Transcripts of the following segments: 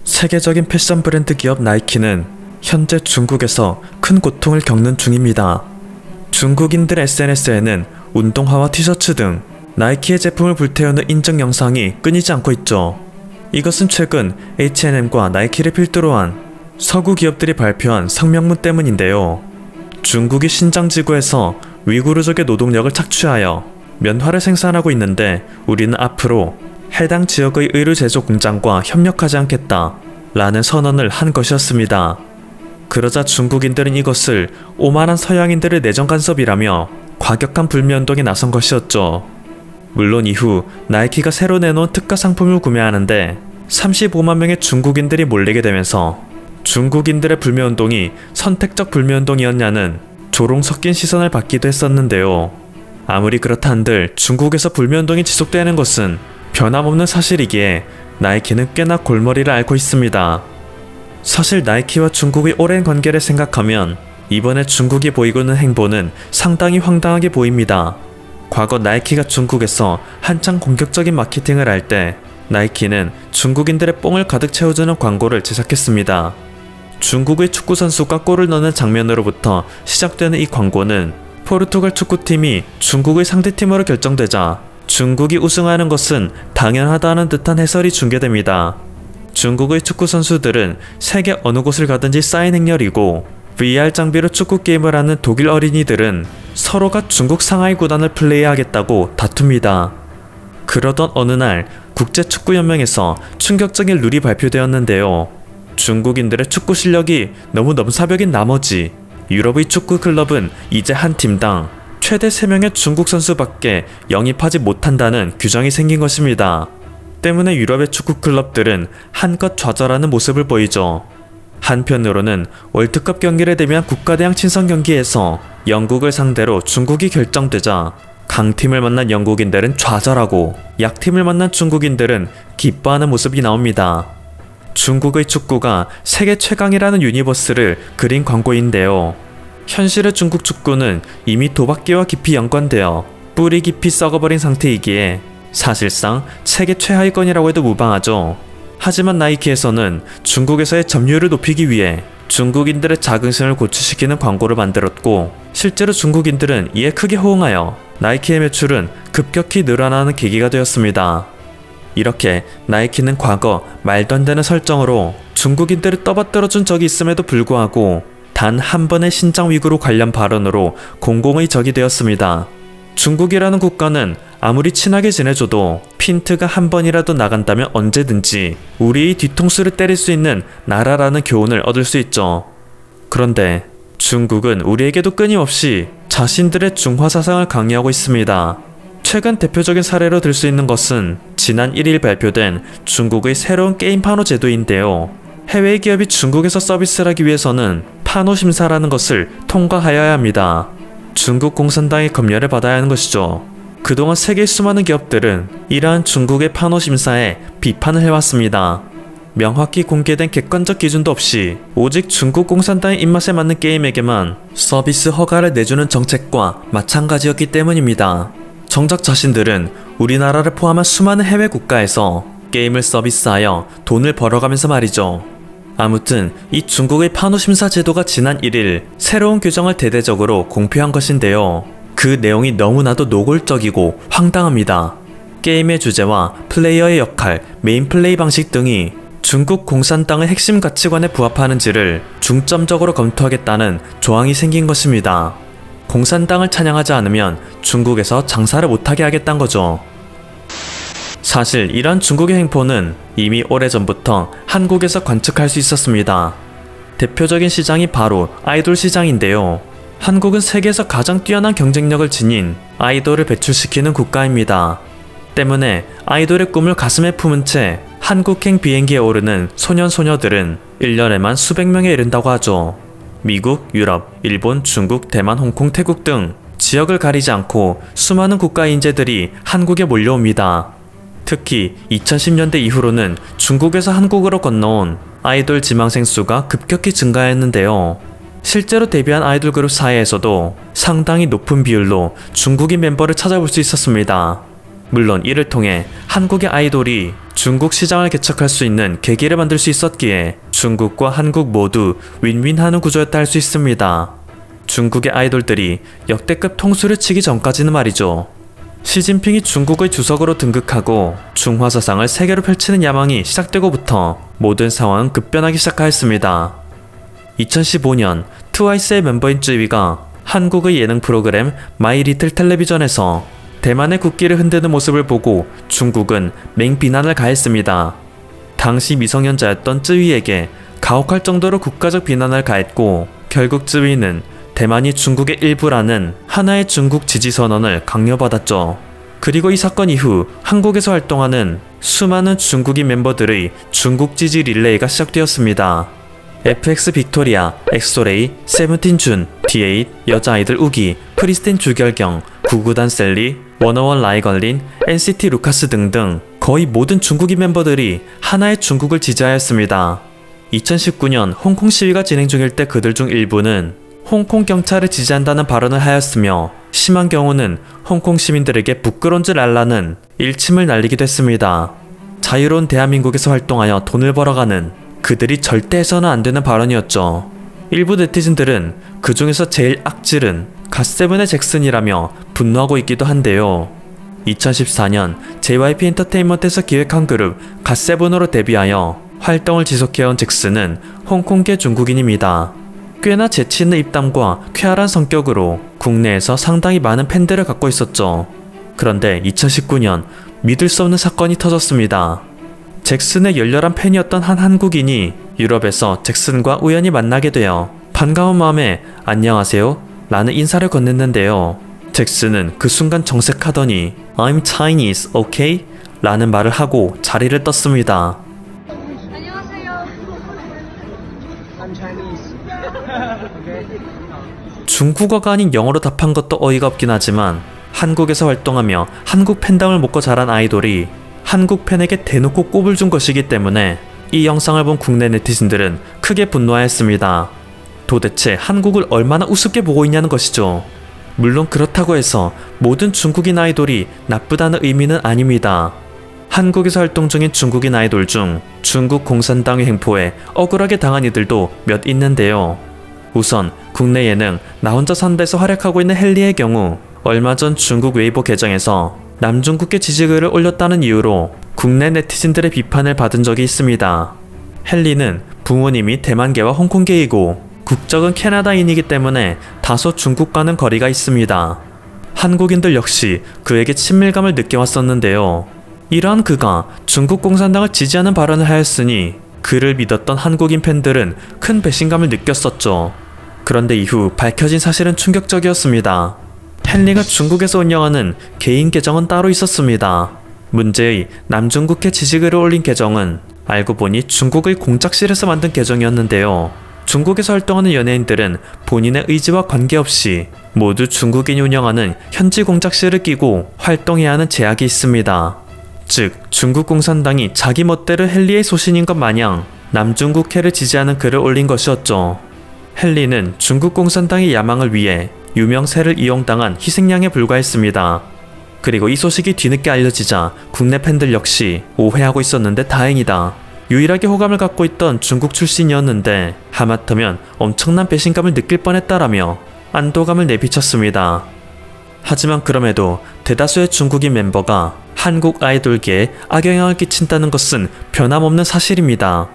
세계적인 패션 브랜드 기업 나이키는 현재 중국에서 큰 고통을 겪는 중입니다. 중국인들 SNS에는 운동화와 티셔츠 등 나이키의 제품을 불태우는 인증 영상이 끊이지 않고 있죠. 이것은 최근 H&M과 나이키를 필두로 한 서구 기업들이 발표한 성명문 때문인데요. 중국이 신장 지구에서 위구르족의 노동력을 착취하여 면화를 생산하고 있는데 우리는 앞으로 해당 지역의 의류 제조 공장과 협력하지 않겠다 라는 선언을 한 것이었습니다. 그러자 중국인들은 이것을 오만한 서양인들의 내정 간섭이라며 과격한 불매운동에 나선 것이었죠. 물론 이후 나이키가 새로 내놓은 특가 상품을 구매하는데 35만 명의 중국인들이 몰리게 되면서 중국인들의 불매운동이 선택적 불매운동이었냐는 조롱 섞인 시선을 받기도 했었는데요. 아무리 그렇다 한들 중국에서 불매운동이 지속되는 것은 변함없는 사실이기에 나이키는 꽤나 골머리를 앓고 있습니다. 사실 나이키와 중국의 오랜 관계를 생각하면 이번에 중국이 보이고 있는 행보는 상당히 황당하게 보입니다. 과거 나이키가 중국에서 한창 공격적인 마케팅을 할 때 나이키는 중국인들의 뽕을 가득 채워주는 광고를 제작했습니다. 중국의 축구선수가 골을 넣는 장면으로부터 시작되는 이 광고는 포르투갈 축구팀이 중국의 상대팀으로 결정되자 중국이 우승하는 것은 당연하다는 듯한 해설이 중계됩니다. 중국의 축구 선수들은 세계 어느 곳을 가든지 쌓인 행렬이고 VR 장비로 축구 게임을 하는 독일 어린이들은 서로가 중국 상하이 구단을 플레이하겠다고 다툽니다. 그러던 어느 날 국제축구연맹에서 충격적인 룰이 발표되었는데요. 중국인들의 축구 실력이 너무 넘사벽인 나머지 유럽의 축구 클럽은 이제 한 팀당 최대 3명의 중국 선수밖에 영입하지 못한다는 규정이 생긴 것입니다. 때문에 유럽의 축구 클럽들은 한껏 좌절하는 모습을 보이죠. 한편으로는 월드컵 경기를 대비한 국가대항 친선 경기에서 영국을 상대로 중국이 결정되자 강팀을 만난 영국인들은 좌절하고 약팀을 만난 중국인들은 기뻐하는 모습이 나옵니다. 중국의 축구가 세계 최강이라는 유니버스를 그린 광고인데요. 현실의 중국 축구는 이미 도박계와 깊이 연관되어 뿌리 깊이 썩어버린 상태이기에 사실상 세계 최하위권이라고 해도 무방하죠. 하지만 나이키에서는 중국에서의 점유율을 높이기 위해 중국인들의 자긍심을 고취시키는 광고를 만들었고 실제로 중국인들은 이에 크게 호응하여 나이키의 매출은 급격히 늘어나는 계기가 되었습니다. 이렇게 나이키는 과거 말도 안 되는 설정으로 중국인들을 떠받들어준 적이 있음에도 불구하고 단 한 번의 신장 위구르 관련 발언으로 공공의 적이 되었습니다. 중국이라는 국가는 아무리 친하게 지내줘도 핀트가 한 번이라도 나간다면 언제든지 우리의 뒤통수를 때릴 수 있는 나라라는 교훈을 얻을 수 있죠. 그런데 중국은 우리에게도 끊임없이 자신들의 중화 사상을 강요하고 있습니다. 최근 대표적인 사례로 들 수 있는 것은 지난 1일 발표된 중국의 새로운 게임 판호 제도인데요. 해외 기업이 중국에서 서비스를 하기 위해서는 판호 심사라는 것을 통과하여야 합니다. 중국 공산당의 검열을 받아야 하는 것이죠. 그동안 세계의 수많은 기업들은 이러한 중국의 판호 심사에 비판을 해왔습니다. 명확히 공개된 객관적 기준도 없이 오직 중국 공산당의 입맛에 맞는 게임에게만 서비스 허가를 내주는 정책과 마찬가지였기 때문입니다. 정작 자신들은 우리나라를 포함한 수많은 해외 국가에서 게임을 서비스하여 돈을 벌어가면서 말이죠. 아무튼 이 중국의 판호 심사 제도가 지난 1일 새로운 규정을 대대적으로 공표한 것인데요. 그 내용이 너무나도 노골적이고 황당합니다. 게임의 주제와 플레이어의 역할, 메인 플레이 방식 등이 중국 공산당의 핵심 가치관에 부합하는지를 중점적으로 검토하겠다는 조항이 생긴 것입니다. 공산당을 찬양하지 않으면 중국에서 장사를 못하게 하겠다는 거죠. 사실 이런 중국의 행포는 이미 오래전부터 한국에서 관측할 수 있었습니다. 대표적인 시장이 바로 아이돌 시장인데요. 한국은 세계에서 가장 뛰어난 경쟁력을 지닌 아이돌을 배출시키는 국가입니다. 때문에 아이돌의 꿈을 가슴에 품은 채 한국행 비행기에 오르는 소년소녀들은 1년에만 수백 명에 이른다고 하죠. 미국, 유럽, 일본, 중국, 대만, 홍콩, 태국 등 지역을 가리지 않고 수많은 국가의 인재들이 한국에 몰려옵니다. 특히 2010년대 이후로는 중국에서 한국으로 건너온 아이돌 지망생 수가 급격히 증가했는데요. 실제로 데뷔한 아이돌 그룹 사이에서도 상당히 높은 비율로 중국인 멤버를 찾아볼 수 있었습니다. 물론 이를 통해 한국의 아이돌이 중국 시장을 개척할 수 있는 계기를 만들 수 있었기에 중국과 한국 모두 윈윈하는 구조였다 할 수 있습니다. 중국의 아이돌들이 역대급 통수를 치기 전까지는 말이죠. 시진핑이 중국의 주석으로 등극하고 중화사상을 세계로 펼치는 야망이 시작되고부터 모든 상황은 급변하기 시작하였습니다. 2015년 트와이스의 멤버인 쯔위가 한국의 예능 프로그램 마이 리틀 텔레비전에서 대만의 국기를 흔드는 모습을 보고 중국은 맹비난을 가했습니다. 당시 미성년자였던 쯔위에게 가혹할 정도로 국가적 비난을 가했고 결국 쯔위는 대만이 중국의 일부라는 하나의 중국 지지 선언을 강요받았죠. 그리고 이 사건 이후 한국에서 활동하는 수많은 중국인 멤버들의 중국 지지 릴레이가 시작되었습니다. FX 빅토리아, 엑소레이, 세븐틴 준, D8, 여자아이들 우기, 프리스틴 주결경, 구구단 셀리, 워너원 라이걸린, NCT 루카스 등등 거의 모든 중국인 멤버들이 하나의 중국을 지지하였습니다. 2019년 홍콩 시위가 진행 중일 때 그들 중 일부는 홍콩 경찰을 지지한다는 발언을 하였으며 심한 경우는 홍콩 시민들에게 부끄러운 줄 알라는 일침을 날리기도 했습니다. 자유로운 대한민국에서 활동하여 돈을 벌어가는 그들이 절대 해서는 안 되는 발언이었죠. 일부 네티즌들은 그 중에서 제일 악질은 갓세븐의 잭슨이라며 분노하고 있기도 한데요. 2014년 JYP 엔터테인먼트에서 기획한 그룹 갓세븐으로 데뷔하여 활동을 지속해온 잭슨은 홍콩계 중국인입니다. 꽤나 재치있는 입담과 쾌활한 성격으로 국내에서 상당히 많은 팬들을 갖고 있었죠. 그런데 2019년 믿을 수 없는 사건이 터졌습니다. 잭슨의 열렬한 팬이었던 한 한국인이 유럽에서 잭슨과 우연히 만나게 되어 반가운 마음에 안녕하세요 라는 인사를 건넸는데요. 잭슨은 그 순간 정색하더니 I'm Chinese, okay? 라는 말을 하고 자리를 떴습니다. 안녕하세요. I'm Chinese. 중국어가 아닌 영어로 답한 것도 어이가 없긴 하지만 한국에서 활동하며 한국 팬덤을 먹고 자란 아이돌이 한국 팬에게 대놓고 꼽을 준 것이기 때문에 이 영상을 본 국내 네티즌들은 크게 분노하였습니다. 도대체 한국을 얼마나 우습게 보고 있냐는 것이죠. 물론 그렇다고 해서 모든 중국인 아이돌이 나쁘다는 의미는 아닙니다. 한국에서 활동 중인 중국인 아이돌 중 중국 공산당의 횡포에 억울하게 당한 이들도 몇 있는데요. 우선 국내 예능 나 혼자 산다에서 활약하고 있는 헨리의 경우 얼마 전 중국 웨이보 계정에서 남중국계 지지글을 올렸다는 이유로 국내 네티즌들의 비판을 받은 적이 있습니다. 헨리는 부모님이 대만계와 홍콩계이고 국적은 캐나다인이기 때문에 다소 중국과는 거리가 있습니다. 한국인들 역시 그에게 친밀감을 느껴왔었는데요. 이러한 그가 중국 공산당을 지지하는 발언을 하였으니 그를 믿었던 한국인 팬들은 큰 배신감을 느꼈었죠. 그런데 이후 밝혀진 사실은 충격적이었습니다. 헨리가 중국에서 운영하는 개인 계정은 따로 있었습니다. 문제의 남중국해 지지글을 올린 계정은 알고 보니 중국의 공작실에서 만든 계정이었는데요. 중국에서 활동하는 연예인들은 본인의 의지와 관계없이 모두 중국인이 운영하는 현지 공작실을 끼고 활동해야 하는 제약이 있습니다. 즉 중국 공산당이 자기 멋대로 헨리의 소신인 것 마냥 남중국해를 지지하는 글을 올린 것이었죠. 헨리는 중국 공산당의 야망을 위해 유명세를 이용당한 희생양에 불과했습니다. 그리고 이 소식이 뒤늦게 알려지자 국내 팬들 역시 오해하고 있었는데 다행이다. 유일하게 호감을 갖고 있던 중국 출신이었는데 하마터면 엄청난 배신감을 느낄 뻔했다라며 안도감을 내비쳤습니다. 하지만 그럼에도 대다수의 중국인 멤버가 한국 아이돌계에 악영향을 끼친다는 것은 변함없는 사실입니다.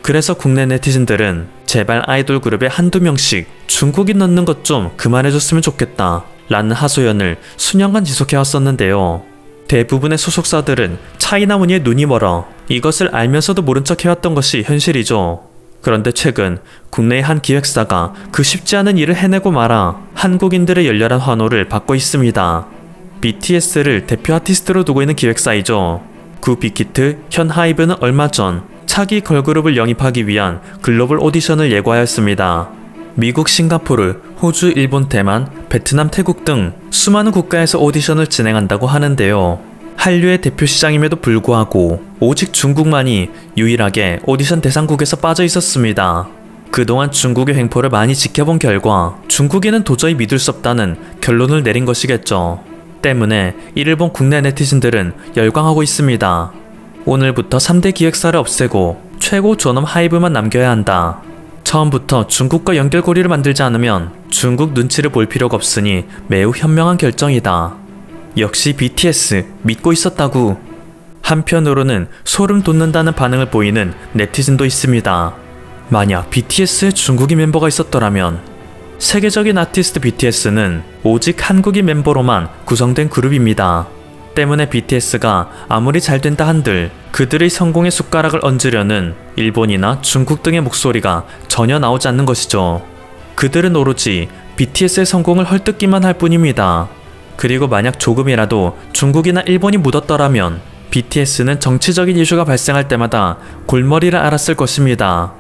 그래서 국내 네티즌들은 제발 아이돌 그룹에 한두 명씩 중국인 넣는 것 좀 그만해줬으면 좋겠다 라는 하소연을 수년간 지속해왔었는데요. 대부분의 소속사들은 차이나 문의에 눈이 멀어 이것을 알면서도 모른 척 해왔던 것이 현실이죠. 그런데 최근 국내의 한 기획사가 그 쉽지 않은 일을 해내고 말아 한국인들의 열렬한 환호를 받고 있습니다. BTS를 대표 아티스트로 두고 있는 기획사이죠. 구 빅히트 현 하이브는 얼마 전 차기 걸그룹을 영입하기 위한 글로벌 오디션을 예고하였습니다. 미국, 싱가포르, 호주, 일본, 대만, 베트남, 태국 등 수많은 국가에서 오디션을 진행한다고 하는데요. 한류의 대표 시장임에도 불구하고 오직 중국만이 유일하게 오디션 대상국에서 빠져 있었습니다. 그동안 중국의 횡포를 많이 지켜본 결과 중국인은 도저히 믿을 수 없다는 결론을 내린 것이겠죠. 때문에 이를 본 국내 네티즌들은 열광하고 있습니다. 오늘부터 3대 기획사를 없애고 최고 존엄 하이브만 남겨야 한다. 처음부터 중국과 연결고리를 만들지 않으면 중국 눈치를 볼 필요가 없으니 매우 현명한 결정이다. 역시 BTS 믿고 있었다고. 한편으로는 소름 돋는다는 반응을 보이는 네티즌도 있습니다. 만약 BTS에 중국인 멤버가 있었더라면. 세계적인 아티스트 BTS는 오직 한국인 멤버로만 구성된 그룹입니다. 때문에 BTS가 아무리 잘 된다 한들 그들의 성공의 숟가락을 얹으려는 일본이나 중국 등의 목소리가 전혀 나오지 않는 것이죠. 그들은 오로지 BTS의 성공을 헐뜯기만 할 뿐입니다. 그리고 만약 조금이라도 중국이나 일본이 묻었더라면 BTS는 정치적인 이슈가 발생할 때마다 골머리를 앓았을 것입니다.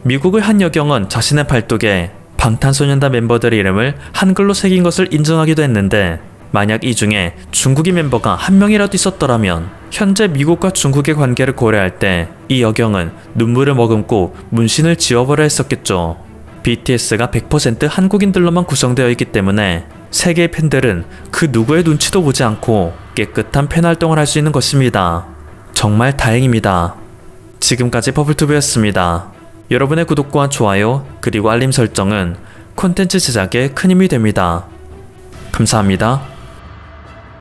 미국의 한 여경은 자신의 팔뚝에 방탄소년단 멤버들의 이름을 한글로 새긴 것을 인정하기도 했는데, 만약 이 중에 중국인 멤버가 한 명이라도 있었더라면 현재 미국과 중국의 관계를 고려할 때 이 여경은 눈물을 머금고 문신을 지워버려 했었겠죠. BTS가 100% 한국인들로만 구성되어 있기 때문에 세계의 팬들은 그 누구의 눈치도 보지 않고 깨끗한 팬 활동을 할 수 있는 것입니다. 정말 다행입니다. 지금까지 버블투브였습니다. 여러분의 구독과 좋아요 그리고 알림 설정은 콘텐츠 제작에 큰 힘이 됩니다. 감사합니다.